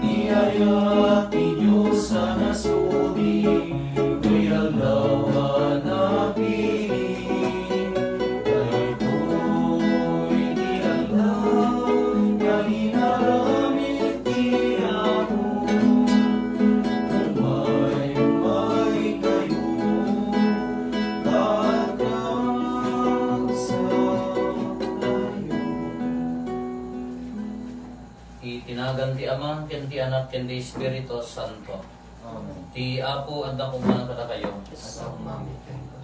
Niyaya ti Diyos sa nasudi, Tuy adlaw hanapin. Daytoy ti adlaw nga hinaramid ti ako. Kung may kayo, tatag sa layo. Itinagan ti Ama, ken ti Anak, ken ti Espiritu Santo. Amen. Ti Apo adda kumanan kada kayo. Sa mamitin ka.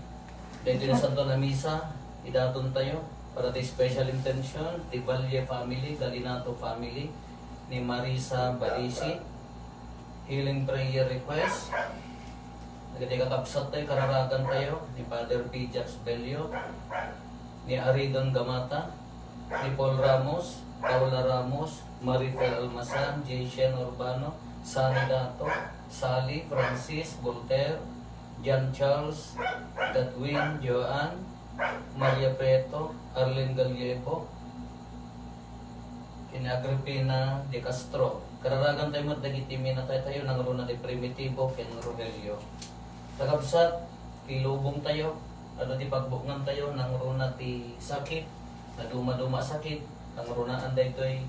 Dito na Santo na Misa, idaton tayo para ti special intention, ti Valle family, Galinato family, ni Marisa Balisi, healing prayer request. Nagati kakabsat tayo, kararagan tayo, ni Father P. Jax Belio, ni Aridon Gamata, ni Paul Ramos, Paula Ramos, Marifel Almasan, Jason Urbano, Sani Dato, Sally, Francis, Voltaire, John Charles, Dadwin, Joan, Maria Preto, Arlene Gallego, kina Agripina de Castro. Kararagan tayo mo, dagitimi na tayo ng runa de Primitivo, ken Rogelio. Tagabsat, kilubong tayo, ano di pagbukngan tayo, ng runa ti sakit, na duma-duma sakit, ng runaan da ito'y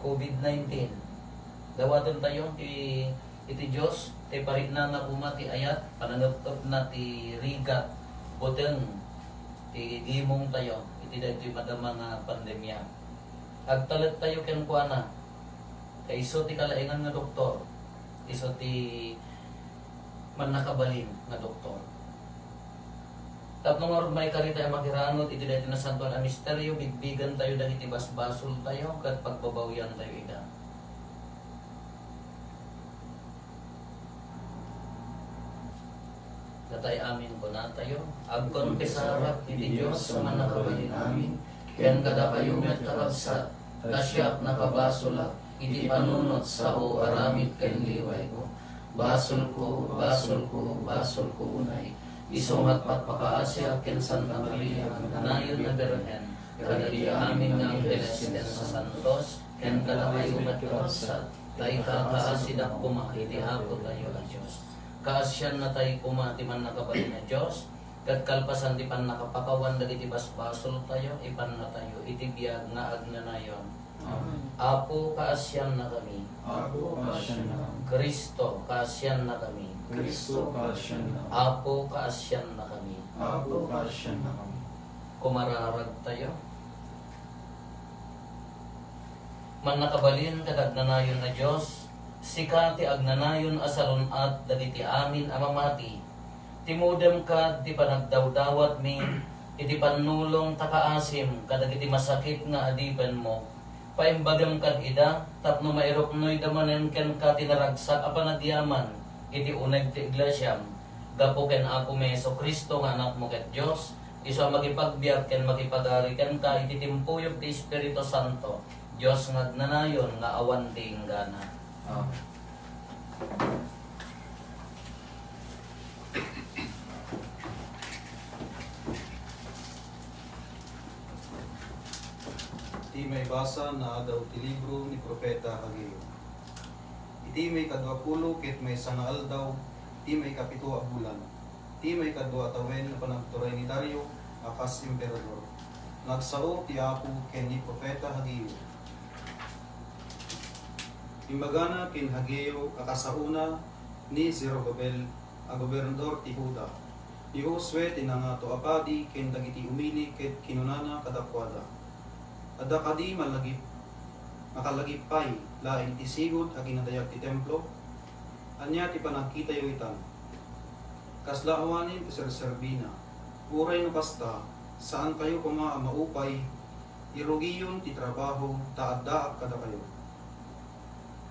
COVID-19. Dawaton tayo, iti Diyos, ti parit na nga umati ayat, pananagtop na ti rigat, buteng, ti gimong tayo, iti da ito'y madama nga pandemya. Agtalat tayo ken kuana, kay iso ti kalaingan nga doktor, iso ti manakabalin nga doktor. Tapno nga may karita ay makirangot, iti dahil na santuan ang misteryo, bigbigan tayo dahil iti basbasol tayo, kat pagbabawyan tayo ida. Katay amin ko na tayo, agkon pisarap iti Diyos sa manakabalin amin, ken kada kayo met karabsat, kasyak nakabasula, iti panunot sa o aramid ken liway ko. Basol ko, basol ko, basol ko unay, isungat patpakaasya ken Santa Maria, kanayon na Berhen, kada di amin nga angeles ken sa santos, ken kada kayo met karabsat, tay kakaasidak kumakiti ako tayo a Diyos. Kaasyan na tayo kumati man nakabalin na Diyos, kat kalpasan di pan nakapakawan dagiti basbasol tayo, ipan na tayo, itibiyag nga agnanayon. Amen. Apo, kaasyan na kami. Ako kasyan na. Kristo, kaasyan na kami. Kristo kasyan na. Apo, kaasyan na kami. Ako kasyan na. Kumararag tayo. Man nakabalin kadagnanayon na Diyos, sikati agnanayon asalon at dagiti amin amamati. Timudem ka di panagdawdawat mi, iti panulong takaasim kadagiti masakit nga adiban mo. Paimbagam kad ida, tapno mairoknoy damanen ken ka tinaragsak apan nagyaman, iti uneg ti iglesyam. Gapo ken ako Meso Kristo nga anak mo ket Dios, iso makipagbiag ken makipagari ken ka iti timpuyog ti Espiritu Santo. Dios nga agnanayon nga awan ti inggana. Amen. Iti may basa na daw ti libro ni Propeta Hageo. Iti may kadwapulo ket may sangaal daw, iti may kapito a bulan. Iti may kadwa tawen na panagturay ni Dario, akas emperador. Nagsao ti Apo ken ni Propeta Hageo. Imbagana ken Hageo akasauna ni Zerubabel a gobernador ti Huda. Ni Josue tinangato apadi ken dagiti umili ket kinunana kadakwada. Adda kadi makalagipay lain ti sigud a ginadayag ti templo. Anya ti panagkitayo itan. Kasla awanin ti serserbina. Uray no basta saan kayo kuma maupay, irugiyon ti trabaho taaddaak kada kayo.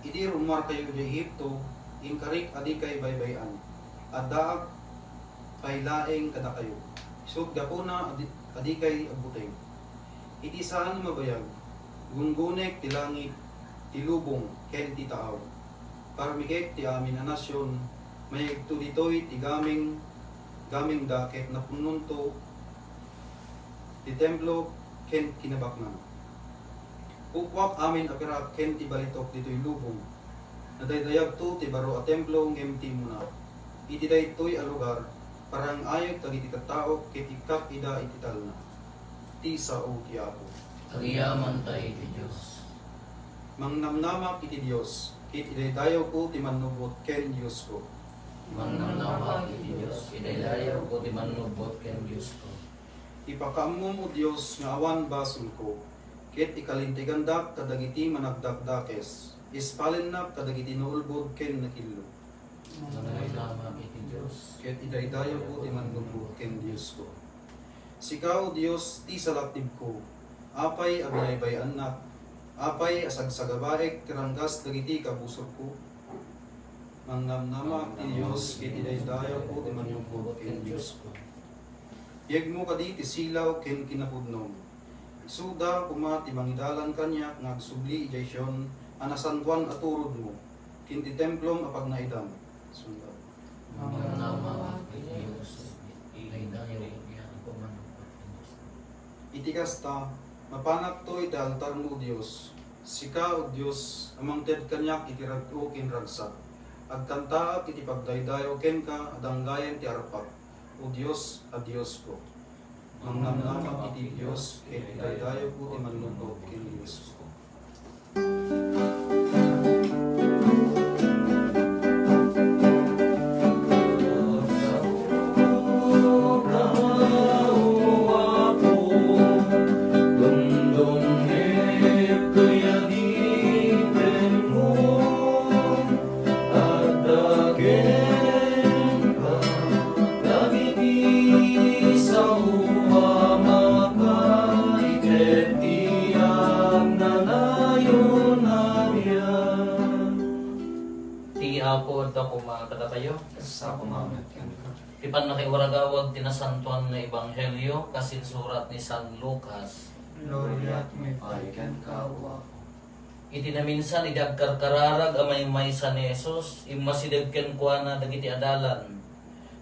Idi rumar kayo di Ehipto, inkarik adi kay baybayan. Addaak pailaeng kada kayo. Isog gapuna adi kay abuteng. Iti saan mabayag, gunggunek ti langit, ti lubong, ken ti taaw. Parmigek ti amin na nasyon, mayagto ditoy ti gaming daket na pununto, ti templo, ken kinabaknan. Ukwak amin apira ken ti balitok ditoy lubong. Nadaydayag to ti baro a templo ngem ti muna. Iti daytoy a lugar parang ayot dagiti tattao ket ikak ida itital na. Ti sao ti Apo. Agiyaman tayo ti Diyos. Mangnamnamak iti Dios, ket idaydayo ko ti manubot ken Dios ko. Mangnamnawa iti Diyos. Idaydayaw ko ti manubot ken Diyos ko. Ipakaammo mo Dios nga awan basol ko, ket ikalintigandak kadagiti managdakdakes. Ispalennak kadagiti naulbod ken nakillo. Mangnamnawa iti Diyos. Ket idaydayo ko ti manubot ken Dios ko. Sikaw Dios ti salaktib ko, apay abinaybayan nak, apay asagsagabaek tiranggas dagiti kabusor ko. Mangnamnamak ti Dios ket idaydayo ko ti manubot ken Dios ko. Yeg mo kadi ti silaw ken kinapudnom. Isuda kuma ti mangidalan kanyak nga agsubli ijaysion anasantuan aturod mo. Ken ti templom apag naidam. Sunda. Mangnamnawa iti Diyos. Idaydayaw ko manubot ken Diyos ko. Iti kasta, mapanak to iti altar mo Dios. Sika o Dios, amang ted kanyak iti ragto ken ragsak. Agkantaak iti pagdaydayo ken ka adanggayen ti arpak. O Dios, a Dios ko. Mangnamnamak iti Dios, ket idaydayo ko ti manlugod ken Dios ko. Apo at ako makakatayo. Sa kumamat yan ka. Ipan na kay waragawag tinasantuan na ebanghelyo kasin surat ni San Lucas. Gloria at may paikan ka o ako. Iti na minsan idagkarkararag amay maysa ni Jesus imasidagken kuha na dagiti adalan.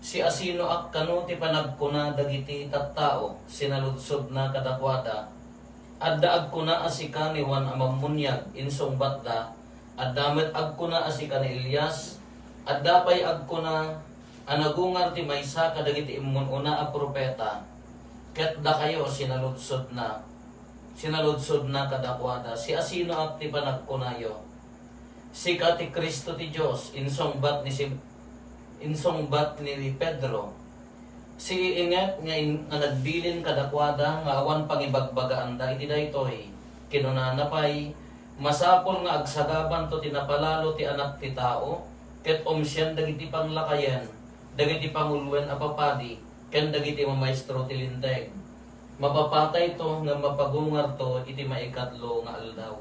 Si asino ak kanu ti panagkuna dagiti tattao sinaludsod na kadakwada. Adda agkuna asika ni Juan Amamunyag insong batda. Addamet agkuna asika ni Elias. Addapay agkuna anagungar ti maysa kadagiti immun una a propeta. Ket da kayo sinaludsod na kadakwada. Si asino at ti panagkunayo? Si ti Kristo ti Dios insong bat ni Pedro. Si inget nga nagbilin kadakwada nga awan pangibagbagaan da iti daytoy. Kinunana pay masapol nga agsagaban to tinapalalo ti anak ti tao ket omsyan dagiti panglakayen dagiti pangulwen a papadi ken dagiti mamaestro ti linteg. Mapapatay to nga mapagungar to iti maikatlo nga aldaw.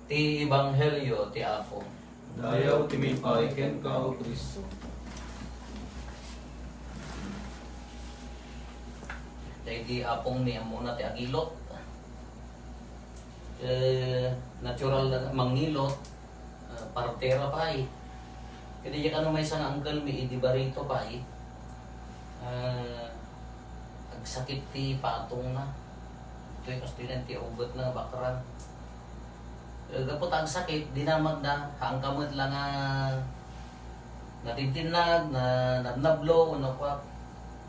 Ti ebanghelyo ti Apo. Dayaw ti may paikan ka o Kristo. Dahil di apong niya muna ti agilot. Natural na mangilot. Partera pa eh. Kaya di ka may isang uncle mi di barito pa eh. Agsakit ti patong na. Ito yung kastilan ti ugot na bakran. Gapot ang sakit, dinamag na. Hangkamot lang natintinag, nablo, ano pa.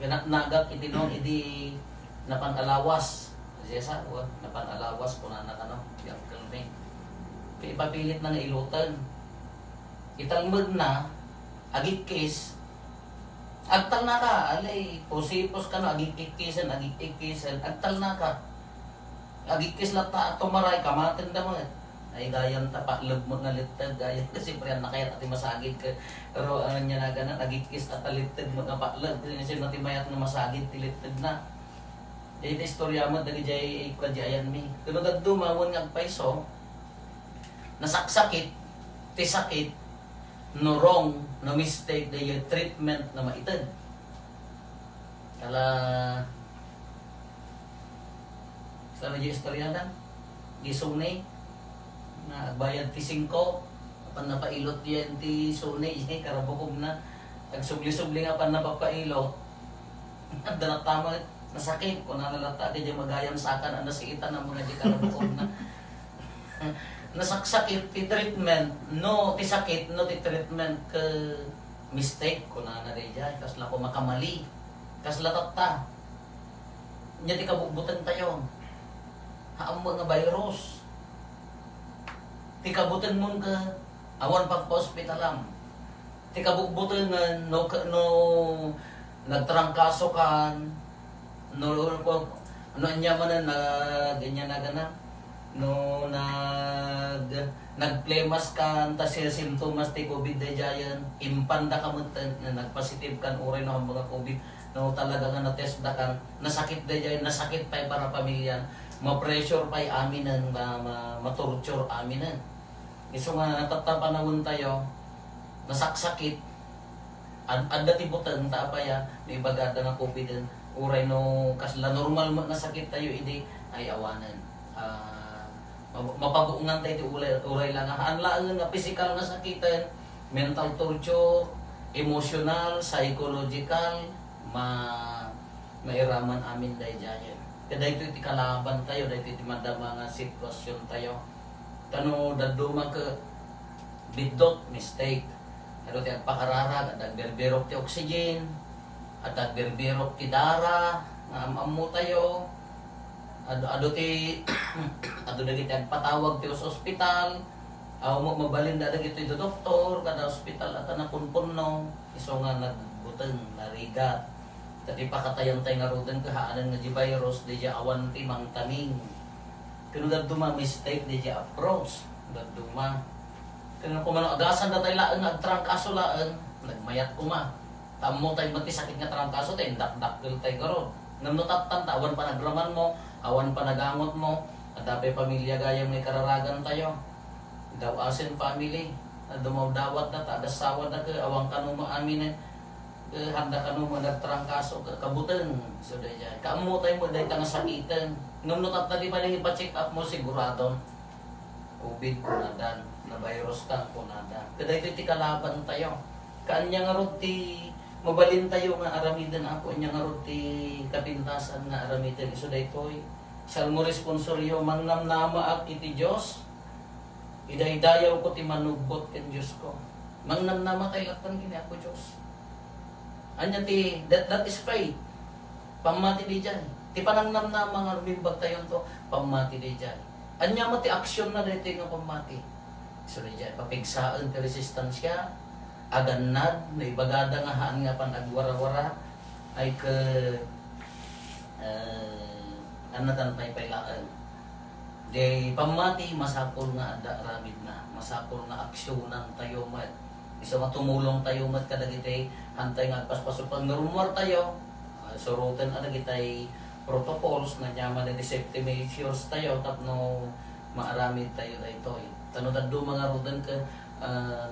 Nagak itinong idi napanalawas. Siya sa napanalawas kung na ano, yung kalming. Kaya ipapilit na nga ilutan. Italmud na, agit case, agtal na ka, alay, pusipos ka na, agit kikisan, agtal na ka. Agit kis lang ta, tumaray, kamatin na mo. Ay gayan tapaklog mo nga litad, gayan kasi priyan na kaya ati masagid ka. Pero ano niya na ganan, agit kis at litad mo nga paklog. Kasi natimayat na masagid, tilitad na. Dahil na istorya mo, dagi jay ikwadyayan mi. Kano dumawon nga paiso, nasaksakit, tisakit, no wrong, no mistake, dahil treatment na maitad. Kala, sana yung istorya na, gisunay, na bayad ti 5, apan napailot yan ti sunay, karabukob na, nagsubli-subli nga pan napapailot, at danatama, nasakit kung nalata di magayam sakan ang nasiitan ng mga di kalabuod na nasaksakit ti treatment no ti sakit no ti treatment ke mistake ko na di dyan kasla ko makamali kasla tatta nya ti kabubutan tayo haam mga virus ti kabutan mo ka awan pag hospitalam ti kabubutan nga no nagtrangkaso kan no anya man na ganyan na gana no nagplemas kan ta sila simptomas ti COVID na dyan impanda ka mo nagpositive kan uray na mga COVID no talaga nga na-test da kan nasakit na dyan nasakit pa para pamilya ma-pressure pa aminan ma-torture aminan iso nga natapanawon tayo nasaksakit adda ti butang ta pa ya may bagada nga COVID uray no kasla normal mo nasakit tayo idi ay awanan mapabuungan tayo ti uray lang hanlaan nga physical nga sakitan mental torture emotional psychological mairaman amin dahil dyan kada ito iti kalaban tayo dahil iti madama nga sitwasyon tayo tano daduma ka bidot mistake pero ti agpakarara at agberbirok ti oxygen at agberbirok ti dara amu tayo ado ti ado dagiti agpatawag ti ospital aw mo mabalin da dagiti do doktor kada ospital at napunpunno iso nga nagbuteng narigat tati pakatayan tay nga roden kahaanan nga di virus di awan ti mangtaning kuno daduma mistake di approach daduma kuno kumano agasan da tay laeng agtrangkaso laeng nagmayat kuma tamo tay mati sakit nga trangkaso tay dakdakkel tay garo ngamno tattan awan pa nagraman mo awan pa nagamot mo at dapat pamilya gaya may kararagan tayo daw asin family dumaw dawat na ta dasawa na ka awang kanu mo amin handa kanu mo nagtrangkaso kabutan so daya kaamo tay mo day tanga sakitan ngam no tatali pa nang ipa-check up mo sigurado COVID kunadan na virus ka kunadan kada ito ti kalaban tayo kanya nga roti mabalin tayo nga aramidan ako nya nga roti kapintasan nga aramidan iso daytoy salmo responsoryo mangnamnama ak iti Dios idaydayaw ko ti manugbot ken Dios ko mangnamnama kay laktan kini ako Dios anya ti that is faith pamati di dyan ti panangnamnama nga rumimbag tayo to pamati di dyan anya mo ti aksyon na dito nga pamati iso di dyan papigsaan ti resistansya aganad na ibagada nga haan nga pan agwara-wara ay ke anatan paypaylaan di pamati masapol nga ada ramid na masapol nga aksyonan tayo mat isa matumulong tayo mat kadagitay hantay nga paspasok pag narumor tayo surutan adagitay protocols na nyaman na safety measures tayo tapno maaramid tayo dayto tanod mga rudan ka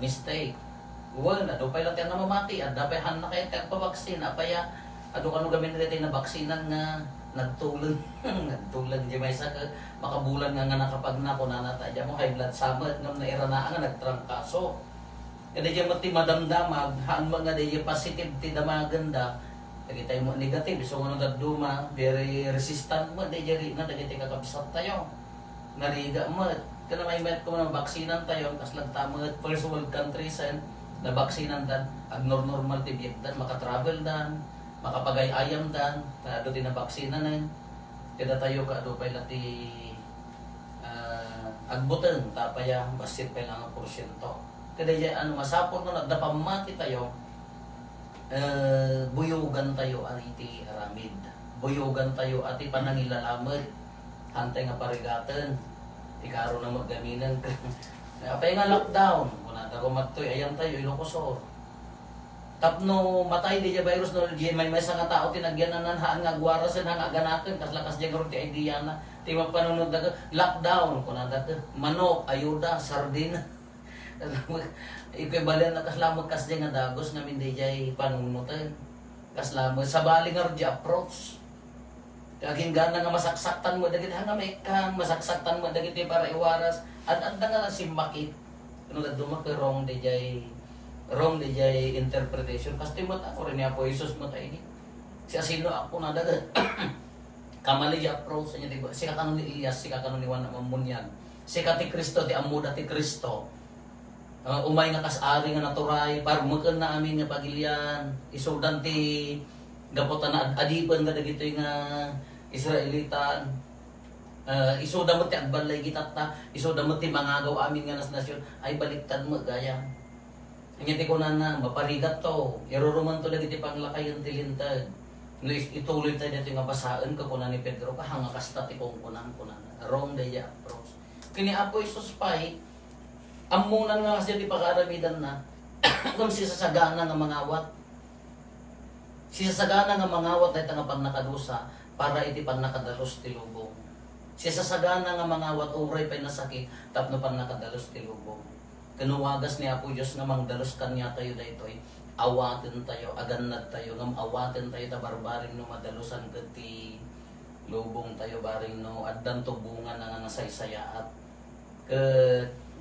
mistake wala do pay lang na mamati at dapat han na kay pabaksin apaya ado kanu gamin dito na baksinan nga nagtulan nagtulan di may sa makabulan nga nakapag na ko nanata mo high blood summit ngam na irana nga nagtrangkaso kada di mati madamdamag haan mga di positive ti damaganda dagitay mo negative so ngano daduma very resistant mo di jeri na dagiti kakabsat tayo nariga mo kana may met ko ng baksinan tayo kas lagtamad first world countries and na baksinan dan abnormal ti dan maka-travel dan makapagay-ayam dan ado din na baksinan na kada tayo kaado pay lati agbutan tapaya basit pay lang ang porsyento kada ano masapot no nagdapamati tayo buyogan tayo iti aramid buyogan tayo ati panangilalamad hantay nga parigatan ti karo na maggaminan apay nga lockdown kunanta ko matoy ayan tayo Ilocosor tapno matay di virus no di may sa nga tao tinagyanan haan nga gwarasen nga ganaken kas lakas di garo ti idea na ti mapanunod da lockdown kunanta manok ayuda sardina equivalent na kaslamot kas di nga dagos nga minday jay panunutan kaslamot sa bali nga di approach kaging gana nga masaksaktan mo dagiti nga may kan masaksaktan mo dagiti para iwaras at nga simakit kuno daduma ka wrong di jay interpretation kasi mo ta rin niya po Jesus mo ta ini Siya sino ako na dagat. Kamali approach niya, diba? Sika kanon ni Elias, sika kanon ni Juan Mamunyan. Sika ti Kristo, ti amuda ti Kristo. Umay nga kas-ari nga naturay, parmukan na amin nga pagilian. Isudan ti gaputan na adipan nga dagito nga Israelitan. Isudan mo ti agbalay gitat ta, isudan mo ti mangagaw amin nga nas nasyon, ay baliktad mo gaya. Ingiti ko na maparigat to, iruruman to dagiti panglakayan ti lintag. Ituloy tayo dito nga basaan ka kuna ni Pedro ka hanga kasta ti kung kunan. Wrong day approach. Kini Apo Isus pay, amunan nga kasi di pagkaramidan na, kung sisasagana nga mangawat. Sisasagana nga mangawat ay nga pang nakadusa, para iti pang nakadalos ti lubong. Sisasagana nga mangawat, uray pa'y nasakit, tapno pang nakadalos ti lubong. Kanuwagas ni Apo Diyos nga mangdalos kanya tayo daytoy, awatin tayo, aganad tayo, ngam awatin tayo ta barbaring no madalusan kati lubong tayo baring no addan to bunga na nga nasaysayaat.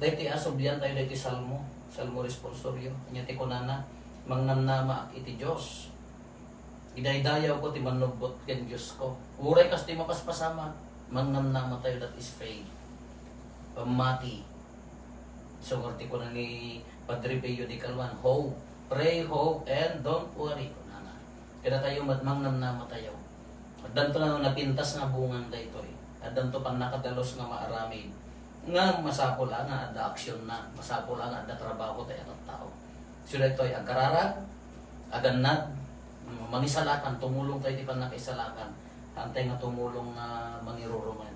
Dayti asobyan tayo dayti salmo responsoryo. Nya ti kunana mangnamnama iti Dios. Idaydayaw ko ti manugbot ken Dios ko. Uray kas ti mapaspasama, mangnamnama tayo, that is faith. Pamati. So ngerti ko na ni Padre Pio di Calvan, hope. Pray, hope, and don't worry. Kaya tayo mangnamnama tayo. At danto na napintas nga bungan tayo ito. At danto pang nakadalos nga maarami. Nga masapol nga ada aksyon na. Masapol nga ada trabaho tayo ng tao. So ito ay agkararag, aganad, mangisalakan, tumulong tayo di pa nakisalakan. Hantay nga tumulong na mangiruruman.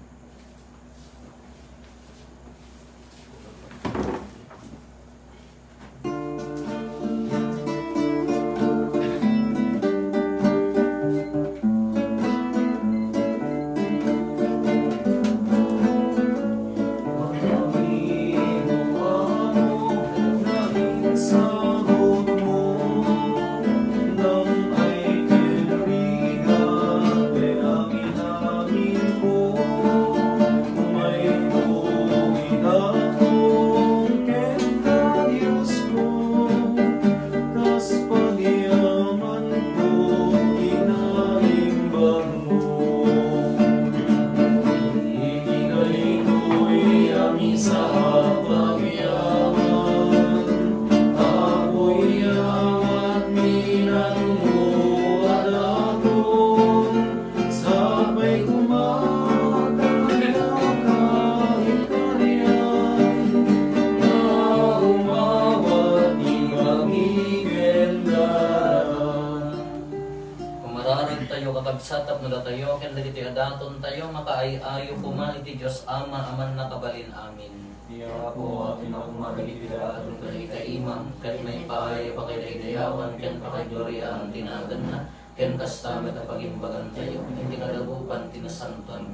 Satap na tayo, kaya dagiti adaton tayo, makaayayo kuma iti Diyos Ama, aman nakabalin amin. Iya po atin ako marigida. Atong kay imam, kahit may paaya pa kay daydayawan, kaya pa kay gloria ang tinagan na, kaya kastamet ang pagimbagan tayo, hindi kalagupan, tinasantan.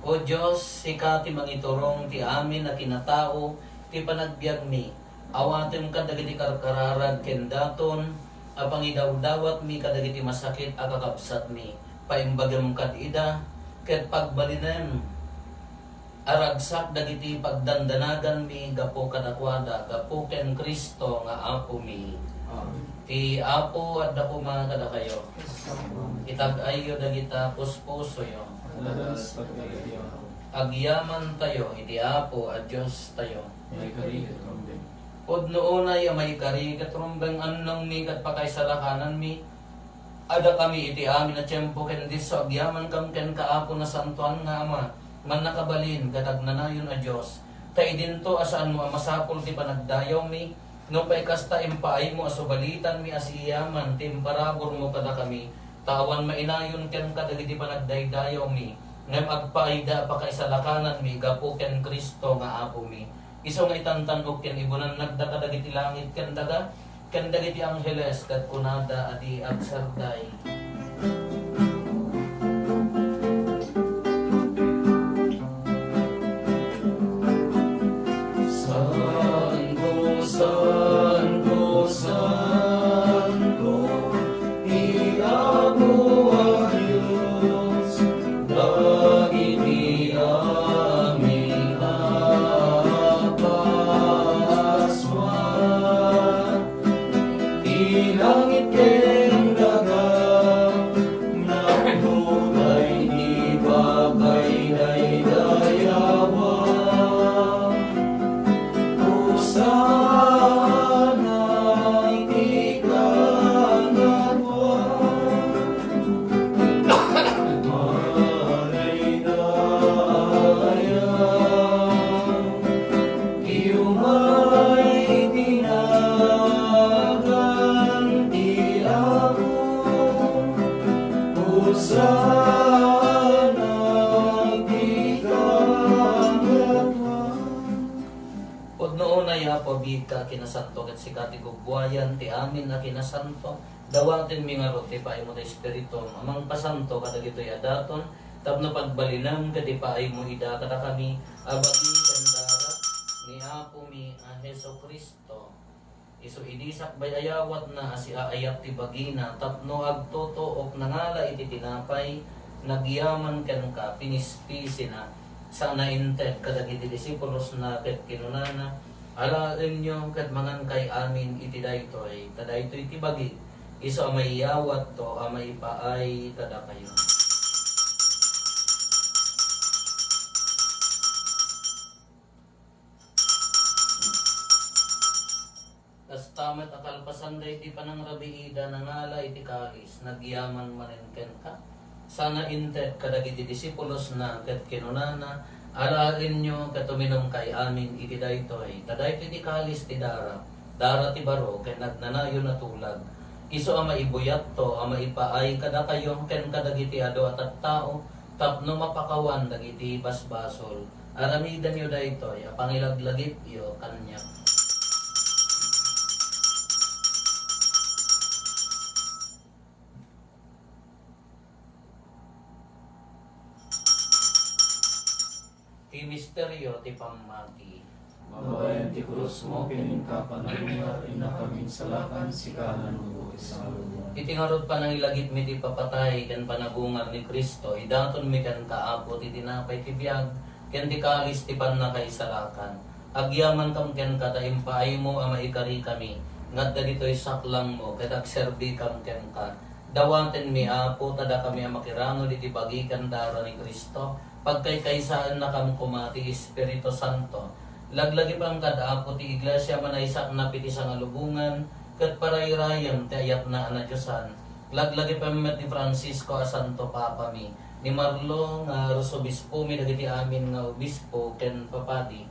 O Diyos, sikati mangiturong ti amin na kinatao, ti panagbiag mi, awatin ka dagiti karkararag kendaton, apang idawdawat mi kadagiti masakit akakabsat mi. Paimbagam kad ida, ket pagbalinan, aragsak dagiti pagdandanagan mi, gapo kadakwada, gapo ken Kristo nga Apo mi. Ti Apo at dako mga kada kayo. Itag-ayo dagita puspuso yo. Agyaman tayo, iti Apo at Diyos tayo. Pod noonay may karigat rumbeng annong mi kat pakaisalakanan mi. Ada kami iti amin na tiyempo ken diso agyaman kam ken kaapo na santuan nga Ama. Man nakabalin kadagnanayon a Dios. Ta idinto asaan mo masapol ti panagdayaw mi. No pay kasta impaay mo asubalitan mi asiyaman timparabor mo kada kami. Tawan mainayon ken kadagiti panagdaydayaw mi. Ngem agpaida pakaisalakanan mi gapo ken Kristo nga Apo mi. Iso nga itantanog ken ibunan nagdakadagiti langit ken daga ken dagiti angheles kat kunada adi agsarday. Santo, Santo, Santo, Iago a Dios, dagiti amin apaswan, ti langit ken daga, may apo bika kinasanto ket sikati gugwayan ti amin na kinasanto dawaten mi nga ti paay mo ta espiritu amang pasanto kadagitoy adaton tapno pagbalinam ket paay mo ida kada kami abagi kandara ni apo mi a Hesus Kristo isu idisak bay ayawat na si aayat ti bagina tapno agtotook nangala iti tinapay nagyaman ken ka pinispisi na sana inted kadagiti disipulos na ket kinunana alaen nyo ket mangan kay amin iti daytoy tadaytoy ti bagi isu amay yawat to amay paay tada kayo. Tamet akalpasan da iti panang rabiida nangala iti kalis nagyaman manen ka sana inted kadagiti disipulos na ket kinunana alaen nyo ket uminom kay amin iti daytoy tadaytoy ti kalis ti dara ti baro ket nagnanayon na tulag isu ama ibuyat to ama ipaay kada kayo ken kadagiti ado at tao tapno mapakawan dagiti basbasol aramidan yo daytoy apangilaglagip yo kanya. Ti misteryo ti pamati. Mababayan ti krus mo, kininka panalungar, inakaming salakan, sikanan mo sa lubong. Itingarod pa nang ilagit mi ti papatay, ken panagungar ni Kristo, idaton mi ken kaapo ti tinapay ti biag, ken ti kalis ti pannakaisalakan. Agyaman kam ken kataim paay mo ama ikari kami, ngadda ditoy saklang mo, ket agserbi kam ken ka. Dawaten mi apo, tada kami ang makirano di ti bagikan dara ni Kristo, pagkaykaysaan na kam kumati Espiritu Santo. Laglagi pang kadaapo ti iglesia manaysak na piti sa ngalubungan, ket parayrayam ti ayat na anadyosan. Laglagi pa met ni Francisco a Santo Papa mi, ni Marlo nga Arsobispo mi dagiti amin nga obispo ken papadi.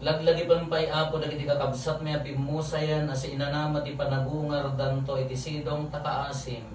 Laglagi pay apo dagiti kakabsat mi apimusayan as inanama ti panagungar danto iti sidong takaasim.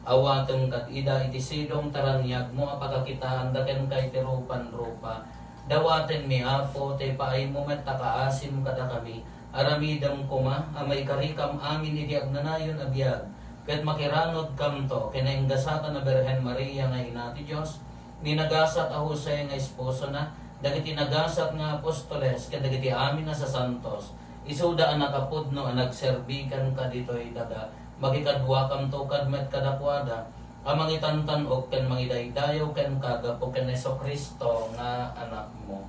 Awateng kat ida iti sidong taranyag mo apakakitaan daken kay ti rupan-rupa. Dawaten mi apo te paay mo met takaasim kada kami. Aramidam kuma amay karikam amin iti agnanayon abiyag. Ket makiranod kam to kinainggasatan na Birhen Maria nga ina ti Dios. Ninagasat a Jose nga esposo na dagiti nagasat nga apostoles ket dagiti amin na sa santos. Isuda ang nakapudno ang nagserbikan ka dito'y daga. Magikadwa kam to kadmet kadakwada. Amang itantanog ken mangidaydayaw ken kagapo ken Hesus Kristo nga anak mo.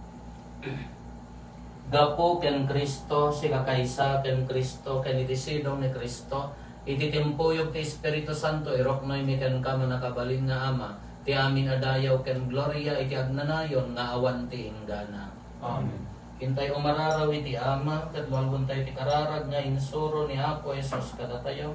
Gapo ken Kristo si kakaysa ken Kristo ken itisidong ni Kristo. Ititimpuyog ti Espiritu Santo iroknoy mi ken kamo nakabalin nga ama. Ti amin adayaw ken gloria iti agnanayon nga awan ti inggana. Amen. Hintay umararaw iti ama ket walbon tayo ti kararag nga insuro ni Apo Hesus kadatayo.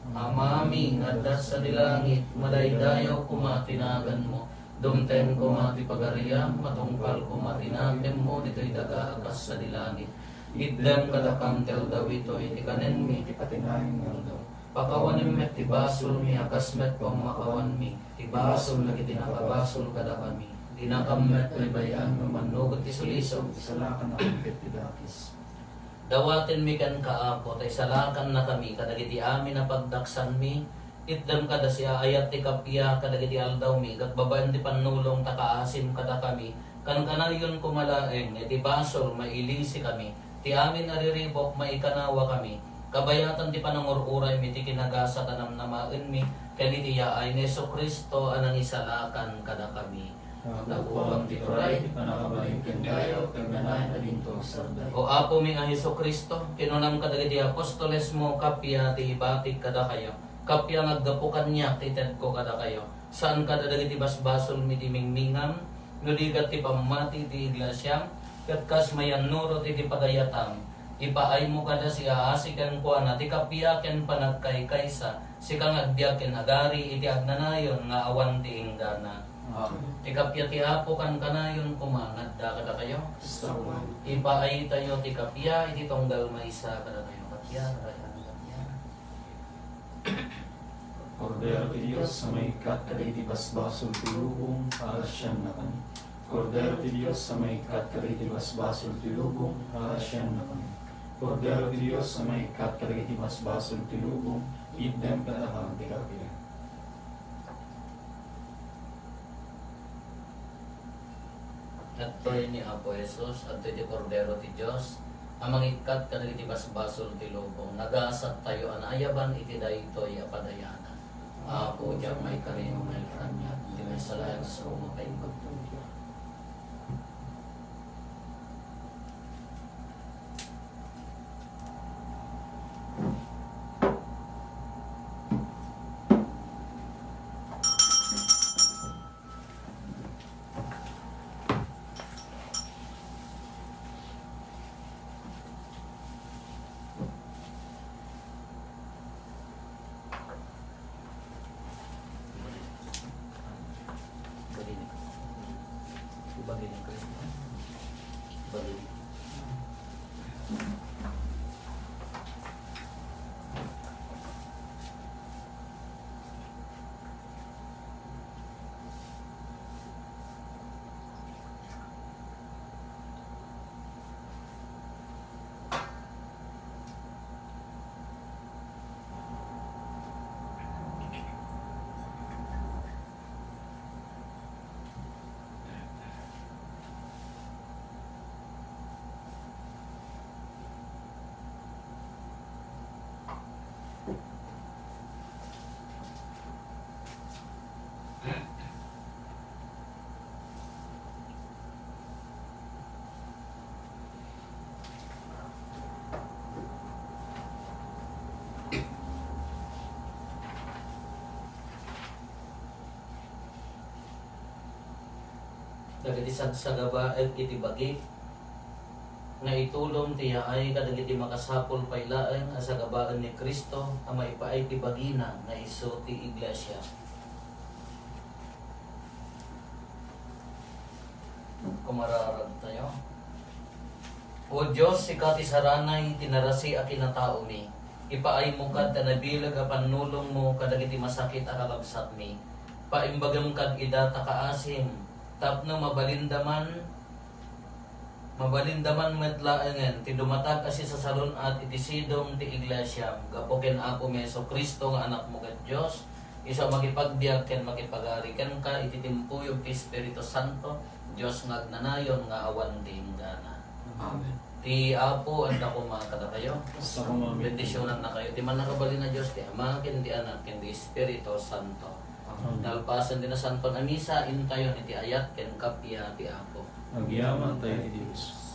Ama mi ngadda sa dilangit madaydayaw kumatinagan mo. Dumten kumati pagariam matungpal kumatinaken mo dito'y daga akas sa dilangit. Iddem kadakam tel dawito iti kanen mi Iti patinayin nga daw. pakawanim met ti basol mi akas met pang makawan mi. Ti basol lagi tinakabasol kada kami. Dinakamet may bayan manugot ti sulisog. Salakan ang petidakis. Dawaten mi kan kaapo tay salakan na kami kadagiti amin na pagdaksan mi. Itdam kada siya ayat ti kapya kadagiti aldaw mi kat babaen ti panulong takaasim kada kami. Kan kanayon kumalaeng iti basol mailisi kami. Ti amin ariribok maikanawa kami. Kabayatan ti panangururay mi ti kinagasa tanam namaen mi ken iti yaay ni Hesus Kristo anang isalakan kada kami. Nakuwang tituray, panakabaling kendayo, kaganayan na dinto sarday. O apo mi nga Hesus Kristo, kinunam kadagiti apostoles mo kapya ti batik kada kayo. Kapya ngaggapukan niya ti ted ko kada kayo. Saan kada dagiti basbasol mi ti mingmingam, nudigat ti pamati ti iglesia, ket kas mayan nurot iti pagayatam. Ipaay mo kada si aasikan ko na ti kapya ken panagkaykaysa, si kang agbiag ken agari iti agnanayon nga awan ti inggana. Ti kapya ti apo kan kanayon kumangad da kada kayo. Sawan. Ipaay tayo ti kapya iti tonggal maysa kada kayo kapya kada kapya. Kordero ti Diyos sa may kat kada iti basbasol tulubong para siyang nakan. Cordero ti Diyos sa may katkariti basbasol ti lubong, kaasyan na kami. Cordero ti Diyos sa may katkariti basbasol ti lubong, idem katahang ti kapila. At pray ni Apo Jesus at ti Cordero ti Diyos, ang mangikat kadagiti basbasol ti lubong, nagasat tayo anayaban iti daytoy apadayanan. Apo diyak may karino may kanya, di may salayan sa umapay ko. Bagay Kristo. Bagay. Dagiti sagsagaba at iti bagi nga itulong tiya ay kadagiti makasapol paylaeng asagabaan ni Kristo ang maipaay ti bagina nga iso ti iglesia. Kumararag tayo. O Diyos, ikati saranay tinarasi a kinatao mi. Ipaay mo kad nabilag a panulong mo kadagiti masakit a kalabsat mi. Paimbagam kad idata kaasim. Tapno mabalindaman metlaengen ti dumatag kasi sa salon at itisidong ti iglesia gapoken Apo Meso Kristo nga anak mo ket Dios isa makipagbiag ken makipagari ken ka ititimpuyog ti Espiritu Santo Dios nga agnanayon nga awan dinggana. Amen. Ti Apo at ako mga kada kayo. Sa kumamit. Bendisyonan na kayo. Ti man nakabali na Dios ti Ama ken ti Anak ken ti Espiritu Santo. Dalpasan din na santo na misa, intayon iti ayat, ken kapya ti Apo. Nagyaman tayo ti Diyos.